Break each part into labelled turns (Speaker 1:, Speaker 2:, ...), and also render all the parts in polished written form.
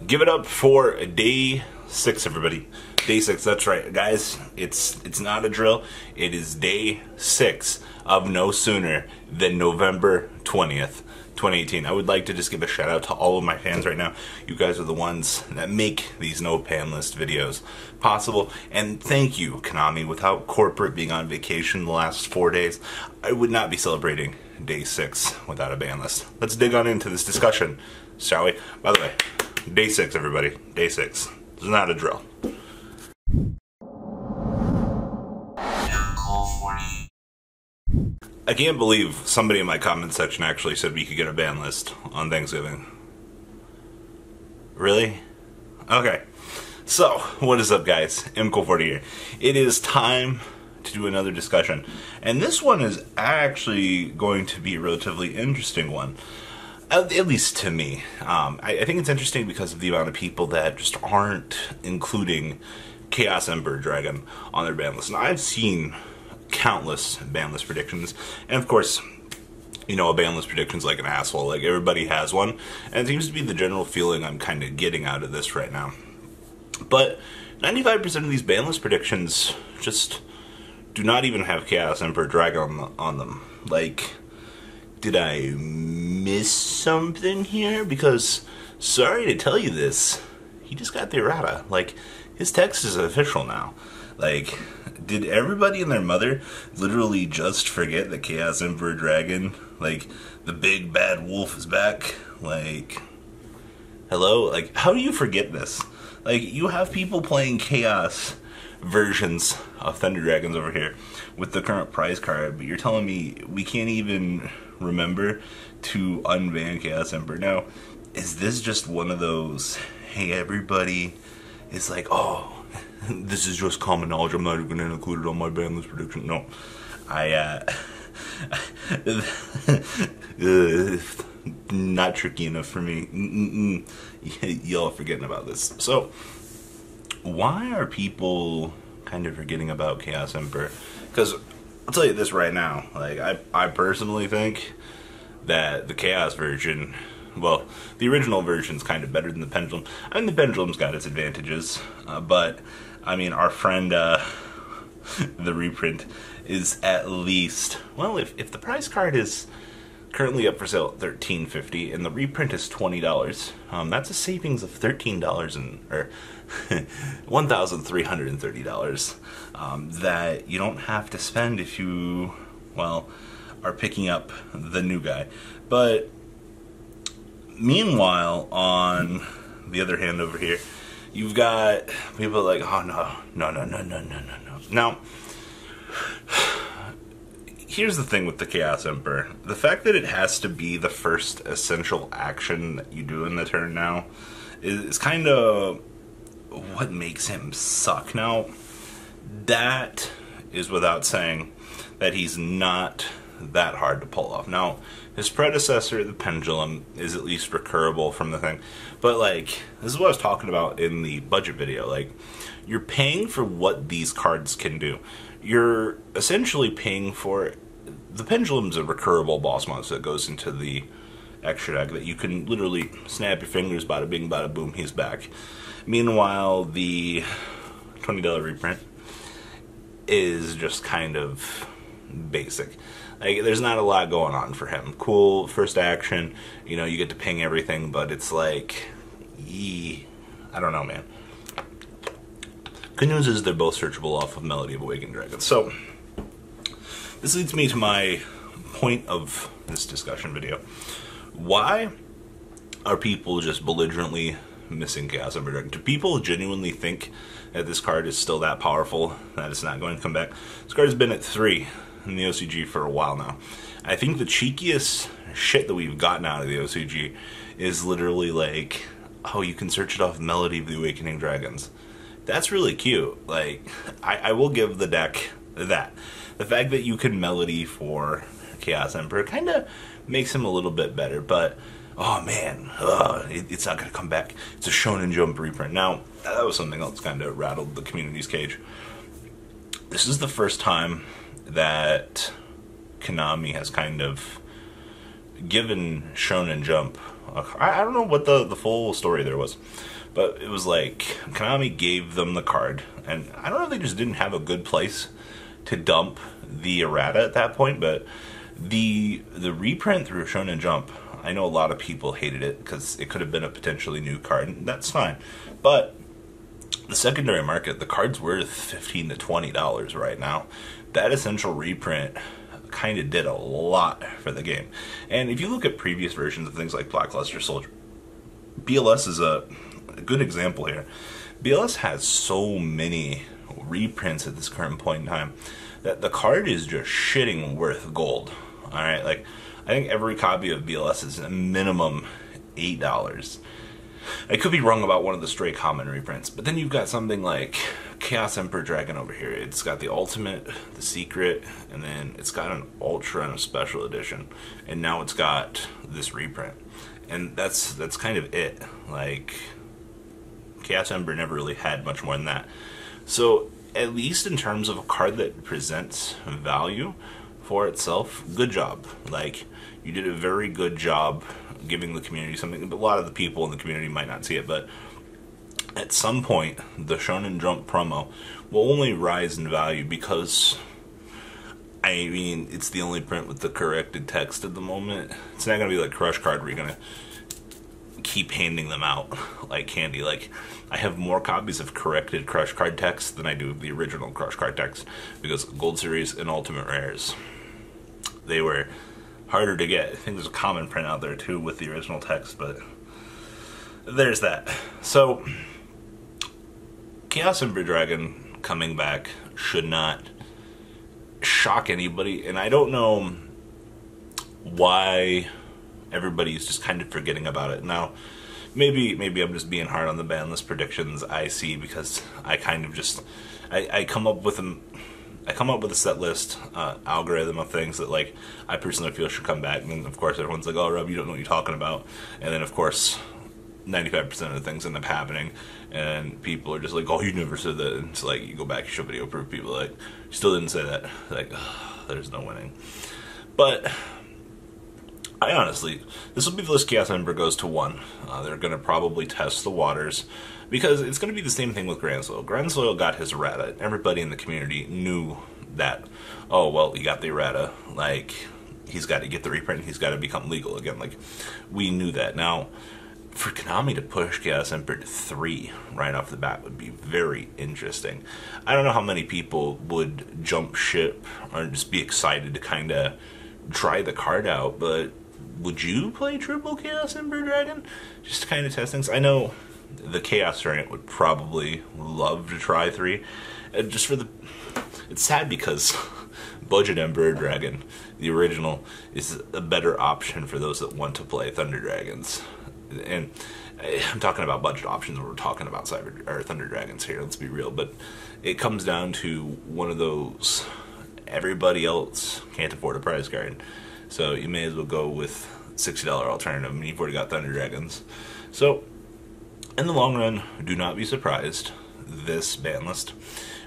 Speaker 1: Give it up for day 6, everybody. Day 6, that's right, guys. It's not a drill. It is day 6 of no sooner than November 20th, 2018. I would like to just give a shout out to all of my fans right now. You guys are the ones that make these no pan list videos possible. And thank you, Konami. Without corporate being on vacation the last 4 days, I would not be celebrating day 6 without a ban list. Let's dig on into this discussion, shall we? By the way, day 6, everybody. Day 6. It's not a drill. I can't believe somebody in my comment section actually said we could get a ban list on Thanksgiving. Really? Okay. So, what is up, guys? MCool40 here. It is time to do another discussion. And this one is actually going to be a relatively interesting one. At least to me. I think it's interesting because of the amount of people that just aren't including Chaos Emperor Dragon on their ban list. And I've seen countless ban list predictions, and of course, you know, a ban list prediction's like an asshole. Like, everybody has one, and it seems to be the general feeling I'm kind of getting out of this right now. But 95% of these ban list predictions just do not even have Chaos Emperor Dragon on them. Like, did I miss something here? Because, sorry to tell you this, he just got the errata. Like, his text is official now. Like, did everybody and their mother literally just forget that Chaos Emperor Dragon, like, the big bad wolf is back? Like, hello? Like, how do you forget this? Like, you have people playing Chaos versions of Thunder Dragons over here with the current prize card, but you're telling me we can't even remember to unban Chaos Emperor. Now, is this just one of those, hey, everybody is like, oh, this is just common knowledge, I'm not even going to include it on my ban list prediction? No. Not tricky enough for me. Y'all forgetting about this. So, why are people kind of forgetting about Chaos Emperor? Because, I'll tell you this right now, like, I personally think that the Chaos version, well, the original version's kind of better than the Pendulum. I mean, the Pendulum's got its advantages, but, I mean, our friend, the reprint is at least, well, if the prize card is currently up for sale at $13.50 and the reprint is $20, that's a savings of $13 or $1,330 that you don't have to spend if you, well, are picking up the new guy. But meanwhile, on the other hand over here, you've got people like, oh no. Now, here's the thing with the Chaos Emperor. The fact that it has to be the first essential action that you do in the turn now is kind of what makes him suck. Now, that is without saying that he's not that hard to pull off. Now, his predecessor, the Pendulum, is at least recurable from the thing. But, like, this is what I was talking about in the budget video. Like, you're paying for what these cards can do. You're essentially paying for... The Pendulum's a recurable boss monster that goes into the extra deck that you can literally snap your fingers, bada bing, bada boom, he's back. Meanwhile, the $20 reprint is just kind of basic. Like, there's not a lot going on for him. Cool first action, you know, you get to ping everything, but it's like, I don't know, man. Good news is they're both searchable off of Melody of Awakened Dragons. So, this leads me to my point of this discussion video. Why are people just belligerently missing Chaos Emperor Dragon? Do people genuinely think that this card is still that powerful, that it's not going to come back? This card has been at 3 in the OCG for a while now. I think the cheekiest shit that we've gotten out of the OCG is literally like, oh, you can search it off Melody of the Awakening Dragons. That's really cute. Like, I will give the deck that. The fact that you can Melody for Chaos Emperor kind of makes him a little bit better, but oh man, it's not going to come back. It's a Shonen Jump reprint. Now, that was something else kind of rattled the community's cage. This is the first time that Konami has kind of given Shonen Jump I don't know what the full story there was, but it was like Konami gave them the card, and I don't know if they just didn't have a good place to dump the errata at that point, but the reprint through Shonen Jump, I know a lot of people hated it because it could have been a potentially new card, and that's fine. But the secondary market, the card's worth $15 to $20 right now. That essential reprint kind of did a lot for the game. And if you look at previous versions of things like Blackluster Soldier, BLS is a good example here. BLS has so many reprints at this current point in time that the card is just shitting worth gold. Alright, like, I think every copy of BLS is a minimum $8. I could be wrong about one of the stray common reprints, but then you've got something like Chaos Emperor Dragon over here. It's got the Ultimate, the Secret, and then it's got an Ultra and a Special Edition, and now it's got this reprint. And that's kind of it. Like, Chaos Emperor never really had much more than that. So, at least in terms of a card that presents value for itself, good job. Like, you did a very good job giving the community something. A lot of the people in the community might not see it, but at some point, the Shonen Jump promo will only rise in value because, I mean, it's the only print with the corrected text at the moment. It's not going to be like Crush Card where you're going to keep handing them out like candy. Like, I have more copies of corrected Crush Card text than I do of the original Crush Card text because Gold Series and Ultimate Rares, they were harder to get. I think there's a common print out there too with the original text, but there's that. So, Chaos Emperor Dragon coming back should not shock anybody, and I don't know why everybody's just kind of forgetting about it. Now, maybe I'm just being hard on the ban list predictions I see because I kind of just I come up with a set list algorithm of things that, like, I personally feel should come back, and then of course everyone's like, "Oh, Rob, you don't know what you're talking about," and then of course 95% of the things end up happening, and people are just like, "Oh, you never said that." And it's like, you go back, you show video proof, people are like, "You still didn't say that." Like, there's no winning. But I honestly, this will be the list Chaos Emperor goes to 1. They're going to probably test the waters, because it's going to be the same thing with Grand Soil. Grand Soil got his errata. Everybody in the community knew that, oh, well, he got the errata. Like, he's got to get the reprint. He's got to become legal again. Like, we knew that. Now, for Konami to push Chaos Emperor to 3 right off the bat would be very interesting. I don't know how many people would jump ship or just be excited to kind of try the card out, but would you play triple Chaos Emperor Dragon? Just to kind of test things. I know the Chaos variant would probably love to try 3. Just for the... It's sad because Budget Emperor Dragon, the original, is a better option for those that want to play Thunder Dragons. And I'm talking about budget options, we're talking about Thunder Dragons here, let's be real. But it comes down to one of those... Everybody else can't afford a prize card, so you may as well go with $60 alternative. I mean, you've already got Thunder Dragons. So, in the long run, do not be surprised this ban list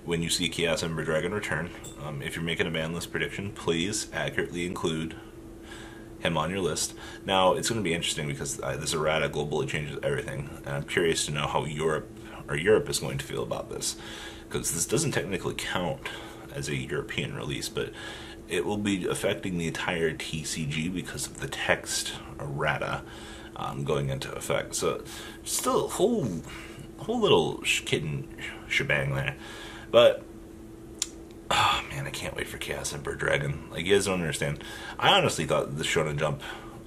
Speaker 1: when you see Chaos Emperor Dragon return. If you're making a ban list prediction, please accurately include him on your list. Now, it's going to be interesting because this errata globally changes everything, and I'm curious to know how Europe is going to feel about this, because this doesn't technically count as a European release, but it will be affecting the entire TCG because of the text errata going into effect. So, still a whole little kitten shebang there. But, oh man, I can't wait for Chaos Emperor Dragon. Like, you guys don't understand. I honestly thought the Shonen Jump,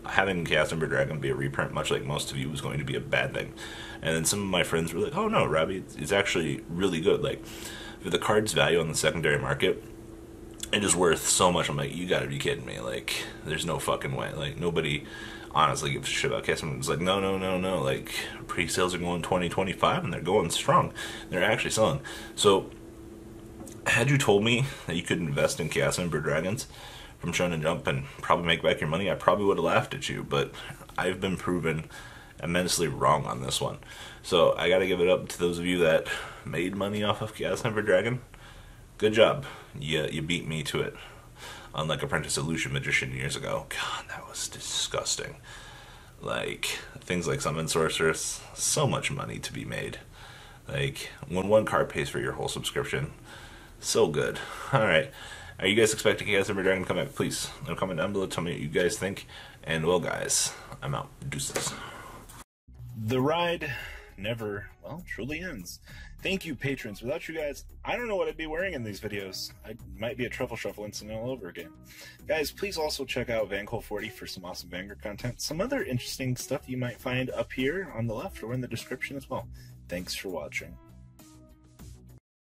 Speaker 1: having Chaos Emperor Dragon be a reprint, much like most of you, was going to be a bad thing. And then some of my friends were like, "Oh no, Robbie, it's actually really good." Like, for the card's value on the secondary market, it is worth so much. I'm like, you gotta be kidding me. Like, there's no fucking way. Like, nobody honestly gives a shit about Chaos Emperor. It's like, no. Like, pre-sales are going 2025 and they're going strong. They're actually selling. So, had you told me that you could invest in Chaos Emperor Dragons from Shonen Jump and probably make back your money, I probably would have laughed at you. But I've been proven immensely wrong on this one. So I gotta give it up to those of you that made money off of Chaos Emperor Dragon. Good job. You beat me to it. Unlike Apprentice Illusion Magician years ago. God, that was disgusting. Like, things like Summon Sorceress, so much money to be made. Like, when one card pays for your whole subscription, so good. Alright, are you guys expecting Chaos Ember Dragon to come back? Please, leave a comment down below, tell me what you guys think. And, well, guys, I'm out. Deuces. The ride never, well, truly ends. Thank you, patrons. Without you guys, I don't know what I'd be wearing in these videos. I might be a truffle shuffle incident all over again. Guys, please also check out VanCole40 for some awesome Vanguard content. Some other interesting stuff you might find up here on the left or in the description as well. Thanks for watching.